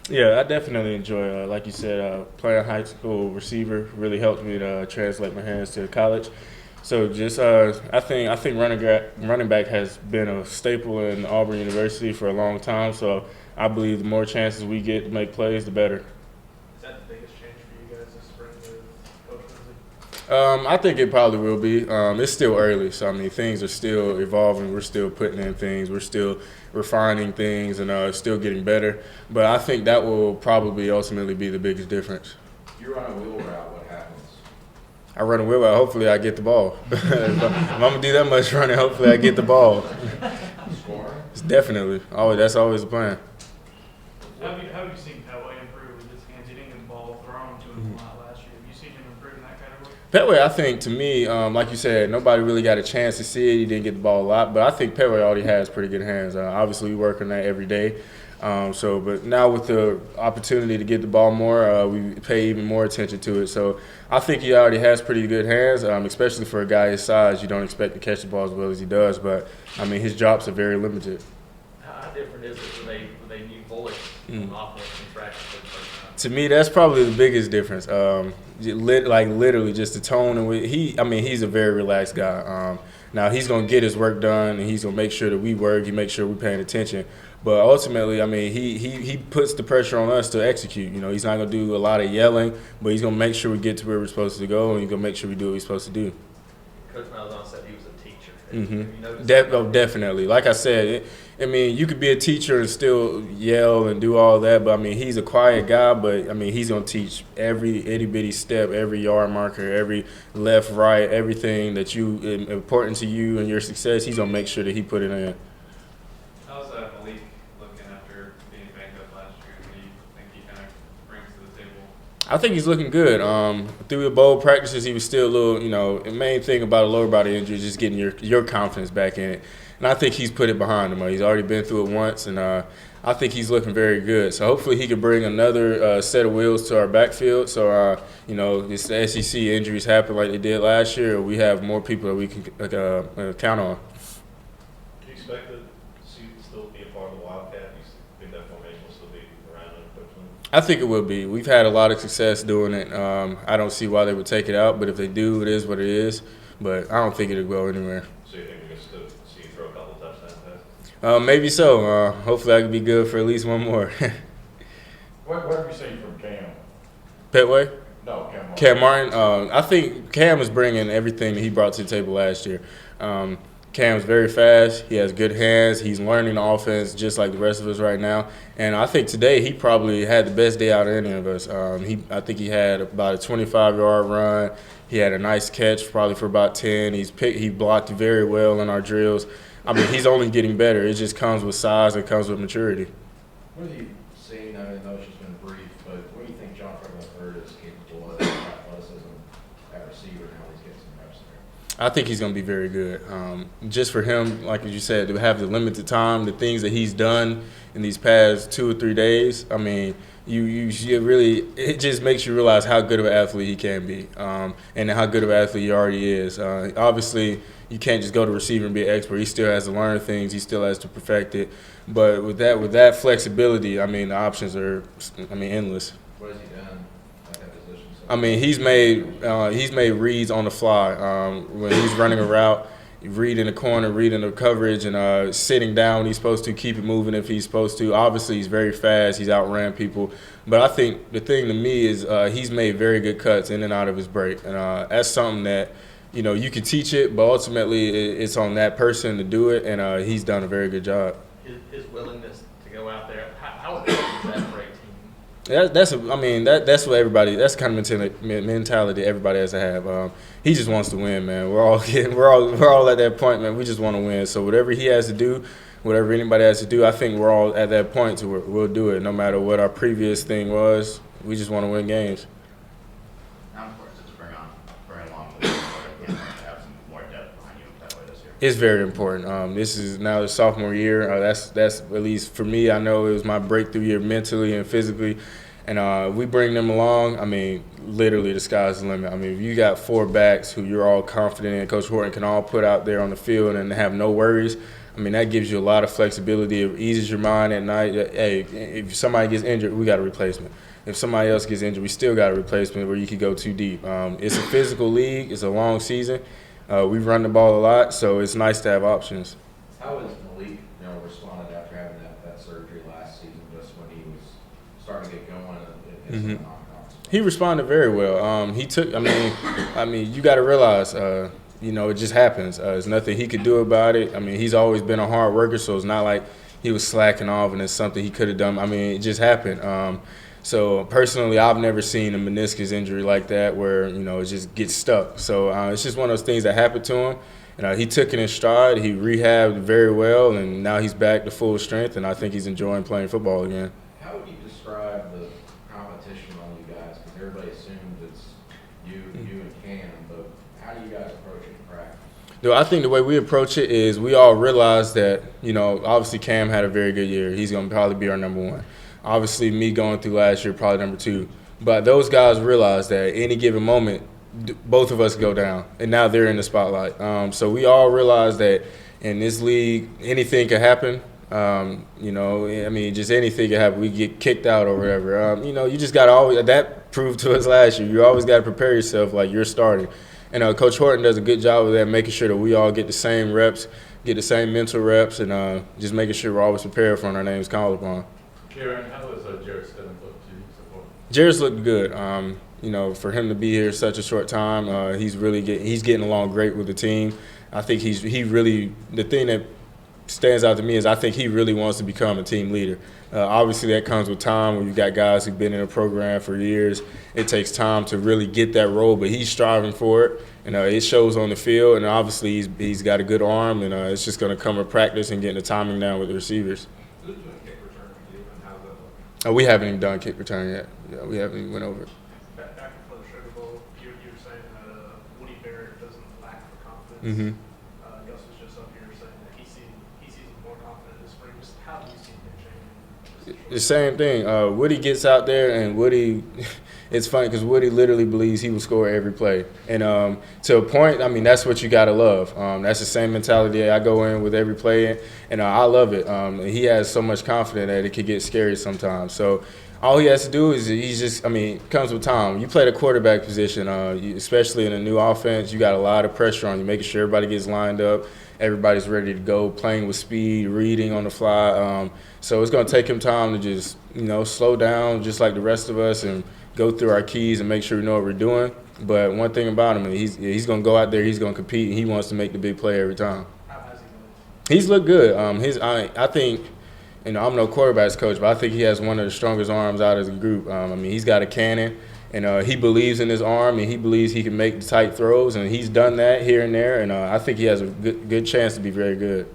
Yeah, I definitely enjoy, like you said, playing high school receiver really helped me to translate my hands to college. So just, I think running back has been a staple in Auburn University for a long time. So I believe the more chances we get to make plays, the better. Is that the biggest change for you guys this spring with Coach Lindsey? I think it probably will be. It's still early, so I mean things are still evolving. We're still putting in things. We're still refining things and still getting better. But I think that will probably ultimately be the biggest difference. You run a wheel route, what happens? I run a wheel out. Hopefully, I get the ball. If I'm gonna do that much running, hopefully, I get the ball. Scoring? It's definitely. Always. That's always the plan. How have you seen Petway improve with his hands? He didn't get the ball thrown to him a lot last year. Have you seen him improve in that category? Petway, I think to me, like you said, nobody really got a chance to see it. He didn't get the ball a lot, but I think Petway already has pretty good hands. Obviously, we work on that every day. But now with the opportunity to get the ball more, we pay even more attention to it. So I think he already has pretty good hands, especially for a guy his size. You don't expect to catch the ball as well as he does, but I mean his drops are very limited. How different is it when they need voice on offense and practice for the first time? To me, that's probably the biggest difference. Like literally, just the tone and he's a very relaxed guy. Now he's gonna get his work done, and he's gonna make sure that we work. He makes sure we're paying attention. But ultimately, I mean, he puts the pressure on us to execute. You know, he's not gonna do a lot of yelling, but he's gonna make sure we get to where we're supposed to go, and he's gonna make sure we do what we're supposed to do. Coach Malzahn said he was a teacher. Mm-hmm. Have you noticed that? Definitely. Like I said, I mean, you could be a teacher and still yell and do all that, but I mean, he's a quiet guy, but I mean, he's going to teach every itty bitty step, every yard marker, every left, right, everything that you important to you and your success. He's going to make sure that he put it in. How's Malik looking after being banged up last year? What do you think he kind of brings to the table? I think he's looking good. Through the bowl practices, he was still a little, the main thing about a lower body injury is just getting your confidence back in it. And I think he's put it behind him. He's already been through it once, and I think he's looking very good. So hopefully he can bring another set of wheels to our backfield. So, this SEC injuries happen like they did last year, we have more people that we can count on. Do you expect to still be a part of the Wildcat? Do you think that formation will still be around in Coach Lindsey? I think it will be. We've had a lot of success doing it. I don't see why they would take it out, but if they do, it is what it is. But I don't think it'll go anywhere. So you think we're going to still see you throw a couple of touchdown passes? Maybe so. Hopefully I can be good for at least one more. What have you seen from Cam? Petway? No, Cam Martin. Cam Martin, I think Cam is bringing everything that he brought to the table last year. Cam's very fast. He has good hands. He's learning the offense just like the rest of us right now. And I think today he probably had the best day out of any of us. I think he had about a 25-yard run. He had a nice catch probably for about 10. He blocked very well in our drills. I mean, he's only getting better. It just comes with size and comes with maturity. What have you seen? I know it's just been brief, but what do you think John Franklin is capable of athleticism at receiver now he's getting some reps there? I think he's going to be very good. Just for him, like you said, to have the limited time, the things that he's done in these past 2 or 3 days, I mean, you really, it just makes you realize how good of an athlete he can be, and how good of an athlete he already is. Obviously, you can't just go to receiver and be an expert. He still has to learn things. He still has to perfect it. But with that flexibility, I mean, the options are, endless. What has he done at that position? I mean, he's made reads on the fly when he's running a route, reading the corner, reading the coverage, and sitting down when he's supposed to, keep it moving if he's supposed to. Obviously, he's very fast. He's outran people. But I think the thing to me is he's made very good cuts in and out of his break. And that's something that, you can teach it, but ultimately it's on that person to do it, and he's done a very good job. His willingness to go out there, how important is that for a team? That's what everybody. That's the kind of mentality everybody has to have. He just wants to win, man. We're all at that point, man. We just want to win. So whatever he has to do, whatever anybody has to do, I think we're all at that point to where we'll do it, no matter what our previous thing was. We just want to win games. How important is it to bring along the to have some more depth behind you that way this year? It's very important. This is now the sophomore year. That's at least for me. I know it was my breakthrough year mentally and physically, and we bring them along. I mean, literally the sky's the limit. I mean, if you got 4 backs who you're all confident in, Coach Horton can all put out there on the field and have no worries. I mean, that gives you a lot of flexibility. It eases your mind at night. Hey, if somebody gets injured, we got a replacement. If somebody else gets injured, we still got a replacement where you could go too deep. It's a physical league. It's a long season. We run the ball a lot, so it's nice to have options. How has Malik, responded after having that surgery last season, just when he was starting to get going in some non-conference? He responded very well. He took. I mean, you got to realize, it just happens. There's nothing he could do about it. I mean, he's always been a hard worker, so it's not like he was slacking off and it's something he could have done. I mean, it just happened. So personally, I've never seen a meniscus injury like that where it just gets stuck. So it's just one of those things that happened to him. And he took it in stride. He rehabbed very well, and now he's back to full strength. And I think he's enjoying playing football again. How would you describe the competition on you guys? Because everybody assumes it's you and Cam, but how do you guys approach it in practice? I think the way we approach it is we all realize that, obviously Cam had a very good year. He's going to probably be our number one. Obviously, me going through last year, probably number two. But those guys realize that at any given moment, both of us go down, and now they're in the spotlight. So we all realize that in this league, anything can happen. Just anything can happen. We get kicked out or whatever. You just got to always – that proved to us last year. You always got to prepare yourself like you're starting. And Coach Horton does a good job of that, making sure that we all get the same reps, get the same mental reps, and just making sure we're always prepared for when our name's called upon. Kerryon, how does Jared Stidham look to you so far? Jared's looked good. For him to be here such a short time, he's getting along great with the team. I think the thing that stands out to me is I think he really wants to become a team leader. Obviously, that comes with time. When you've got guys who've been in a program for years, it takes time to really get that role. But he's striving for it, and it shows on the field. And obviously, he's got a good arm, and it's just going to come with practice and getting the timing down with the receivers. Who's doing kick return for you, and how's that looking? We haven't even done kick return yet. Yeah, we haven't even went over it. Back before the Sugar Bowl, you were saying that Woody Barrett doesn't lack for confidence. Mm-hmm. Gus was just up here saying that he sees him more confident this spring. Just how do you see him changing? The same thing. Woody gets out there, and Woody – it's funny because Woody literally believes he will score every play. And to a point, that's what you got to love. That's the same mentality I go in with every play, and I love it. He has so much confidence that it could get scary sometimes. So all he has to do is it comes with time. You play the quarterback position, especially in a new offense, you got a lot of pressure on you, making sure everybody gets lined up, everybody's ready to go, playing with speed, reading on the fly. So it's going to take him time to just, slow down just like the rest of us and go through our keys and make sure we know what we're doing. But one thing about him, he's going to go out there, he's going to compete, and he wants to make the big play every time. How has he been? He's looked good. I think, I'm no quarterbacks coach, but I think he has one of the strongest arms out of the group. He's got a cannon, and he believes in his arm, and he believes he can make the tight throws, and he's done that here and there, and I think he has a good chance to be very good.